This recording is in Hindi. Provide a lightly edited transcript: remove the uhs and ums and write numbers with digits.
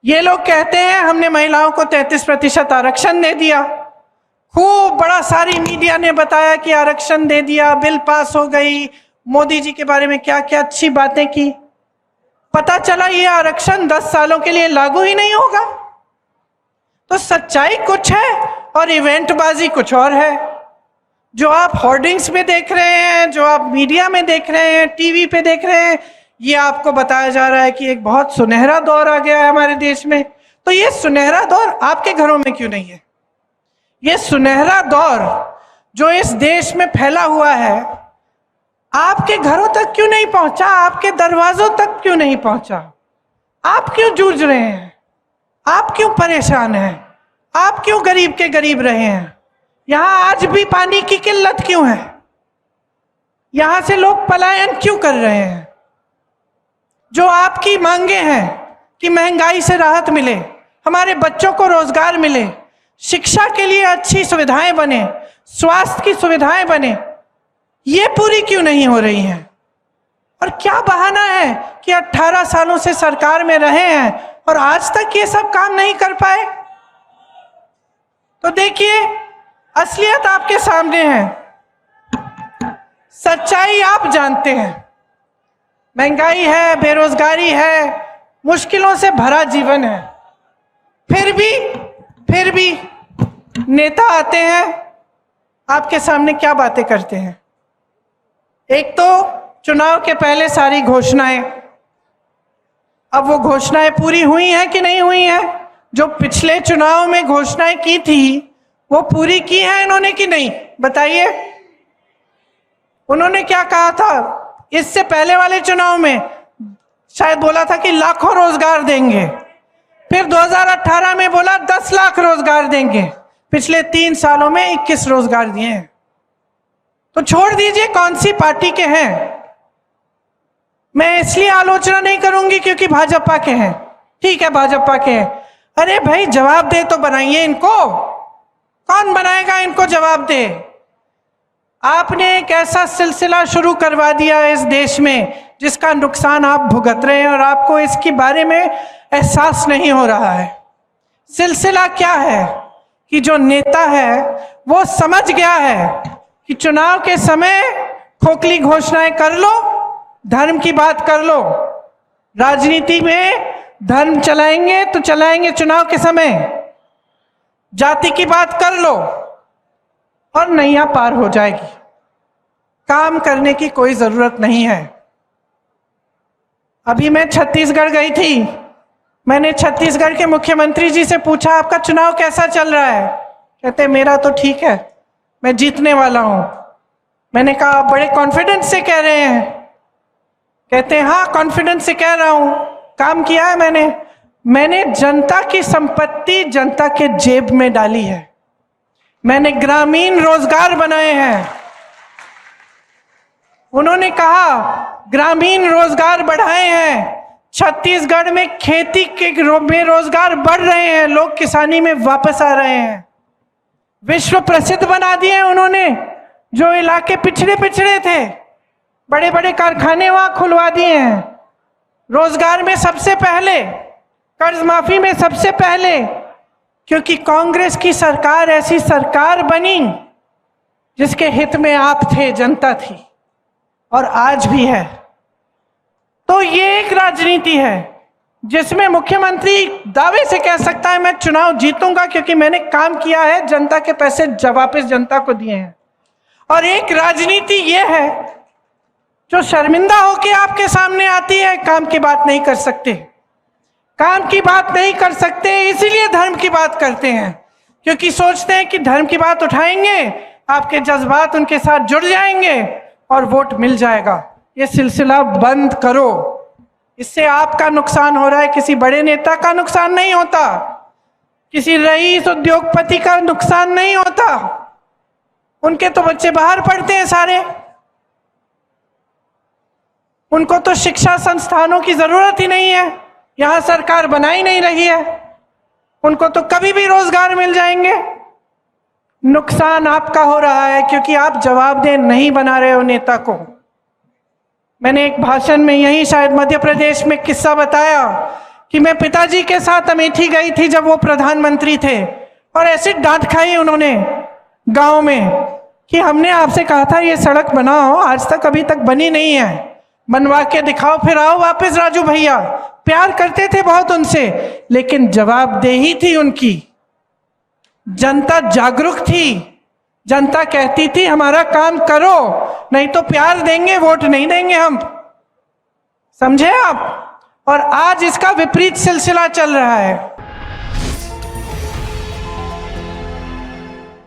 ये लोग कहते हैं हमने महिलाओं को 33% आरक्षण दे दिया। खूब बड़ा सारी मीडिया ने बताया कि आरक्षण दे दिया, बिल पास हो गई, मोदी जी के बारे में क्या क्या अच्छी बातें की। पता चला ये आरक्षण 10 सालों के लिए लागू ही नहीं होगा। तो सच्चाई कुछ है और इवेंटबाजी कुछ और है। जो आप होर्डिंग्स में देख रहे हैं, जो आप मीडिया में देख रहे हैं, टीवी पे देख रहे हैं, ये आपको बताया जा रहा है कि एक बहुत सुनहरा दौर आ गया है हमारे देश में। तो ये सुनहरा दौर आपके घरों में क्यों नहीं है? ये सुनहरा दौर जो इस देश में फैला हुआ है आपके घरों तक क्यों नहीं पहुंचा? आपके दरवाजों तक क्यों नहीं पहुंचा? आप क्यों जूझ रहे हैं? आप क्यों परेशान हैं? आप क्यों गरीब के गरीब रहे हैं? यहां आज भी पानी की किल्लत क्यों है? यहां से लोग पलायन क्यों कर रहे हैं? जो आपकी मांगे हैं कि महंगाई से राहत मिले, हमारे बच्चों को रोजगार मिले, शिक्षा के लिए अच्छी सुविधाएं बने, स्वास्थ्य की सुविधाएं बने, ये पूरी क्यों नहीं हो रही हैं? और क्या बहाना है कि 18 सालों से सरकार में रहे हैं और आज तक ये सब काम नहीं कर पाए? तो देखिए, असलियत आपके सामने है, सच्चाई आप जानते हैं। महंगाई है, बेरोजगारी है, मुश्किलों से भरा जीवन है। फिर भी नेता आते हैं, आपके सामने क्या बातें करते हैं? एक तो चुनाव के पहले सारी घोषणाएं। अब वो घोषणाएं पूरी हुई हैं कि नहीं हुई हैं? जो पिछले चुनाव में घोषणाएं की थी वो पूरी की हैं इन्होंने कि नहीं? बताइए। उन्होंने क्या कहा था? इससे पहले वाले चुनाव में शायद बोला था कि लाखों रोजगार देंगे, फिर 2018 में बोला 10 लाख रोजगार देंगे। पिछले 3 सालों में 21 रोजगार दिए हैं। तो छोड़ दीजिए कौन सी पार्टी के हैं, मैं इसलिए आलोचना नहीं करूंगी क्योंकि भाजपा के हैं। ठीक है, भाजपा के हैं। अरे भाई, जवाब दे तो बनाइए इनको। कौन बनाएगा इनको जवाब दे? आपने एक ऐसा सिलसिला शुरू करवा दिया इस देश में जिसका नुकसान आप भुगत रहे हैं और आपको इसके बारे में एहसास नहीं हो रहा है। सिलसिला क्या है कि जो नेता है वो समझ गया है कि चुनाव के समय खोखली घोषणाएं कर लो, धर्म की बात कर लो। राजनीति में धर्म चलाएंगे तो चलाएंगे चुनाव के समय, जाति की बात कर लो और नैया पार हो जाएगी। काम करने की कोई जरूरत नहीं है। अभी मैं छत्तीसगढ़ गई थी, मैंने छत्तीसगढ़ के मुख्यमंत्री जी से पूछा आपका चुनाव कैसा चल रहा है? कहते मेरा तो ठीक है, मैं जीतने वाला हूं। मैंने कहा आप बड़े कॉन्फिडेंस से कह रहे हैं? कहते हाँ, कॉन्फिडेंस से कह रहा हूं। काम किया है मैंने जनता की संपत्ति जनता के जेब में डाली है। मैंने ग्रामीण रोजगार बनाए हैं। उन्होंने कहा ग्रामीण रोजगार बढ़ाए हैं। छत्तीसगढ़ में खेती के में रोजगार बढ़ रहे हैं, लोग किसानी में वापस आ रहे हैं। विश्व प्रसिद्ध बना दिए उन्होंने। जो इलाके पिछड़े थे, बड़े बड़े कारखाने वहां खुलवा दिए हैं। रोजगार में सबसे पहले, कर्ज माफी में सबसे पहले, क्योंकि कांग्रेस की सरकार ऐसी सरकार बनी जिसके हित में आप थे, जनता थी, और आज भी है। तो ये एक राजनीति है जिसमें मुख्यमंत्री दावे से कह सकता है मैं चुनाव जीतूंगा क्योंकि मैंने काम किया है, जनता के पैसे वापस जनता को दिए हैं। और एक राजनीति ये है जो शर्मिंदा होकर आपके सामने आती है, काम की बात नहीं कर सकते। काम की बात नहीं कर सकते इसीलिए धर्म की बात करते हैं, क्योंकि सोचते हैं कि धर्म की बात उठाएंगे, आपके जज्बात उनके साथ जुड़ जाएंगे और वोट मिल जाएगा। ये सिलसिला बंद करो, इससे आपका नुकसान हो रहा है, किसी बड़े नेता का नुकसान नहीं होता, किसी रईस उद्योगपति का नुकसान नहीं होता। उनके तो बच्चे बाहर पढ़ते हैं सारे, उनको तो शिक्षा संस्थानों की जरूरत ही नहीं है, यहां सरकार बना ही नहीं रही है, उनको तो कभी भी रोजगार मिल जाएंगे। नुकसान आपका हो रहा है क्योंकि आप जवाबदेह नहीं बना रहे हो नेता को। मैंने एक भाषण में यही शायद मध्य प्रदेश में किस्सा बताया कि मैं पिताजी के साथ अमेठी गई थी जब वो प्रधानमंत्री थे, और ऐसी डांट खाई उन्होंने गांव में कि हमने आपसे कहा था ये सड़क बनाओ, आज तक अभी तक बनी नहीं है, बनवा के दिखाओ फिर आओ वापस। राजू भैया प्यार करते थे बहुत उनसे, लेकिन जवाबदेही थी उनकी। जनता जागरूक थी, जनता कहती थी हमारा काम करो, नहीं तो प्यार देंगे वोट नहीं देंगे हम। समझे आप? और आज इसका विपरीत सिलसिला चल रहा है।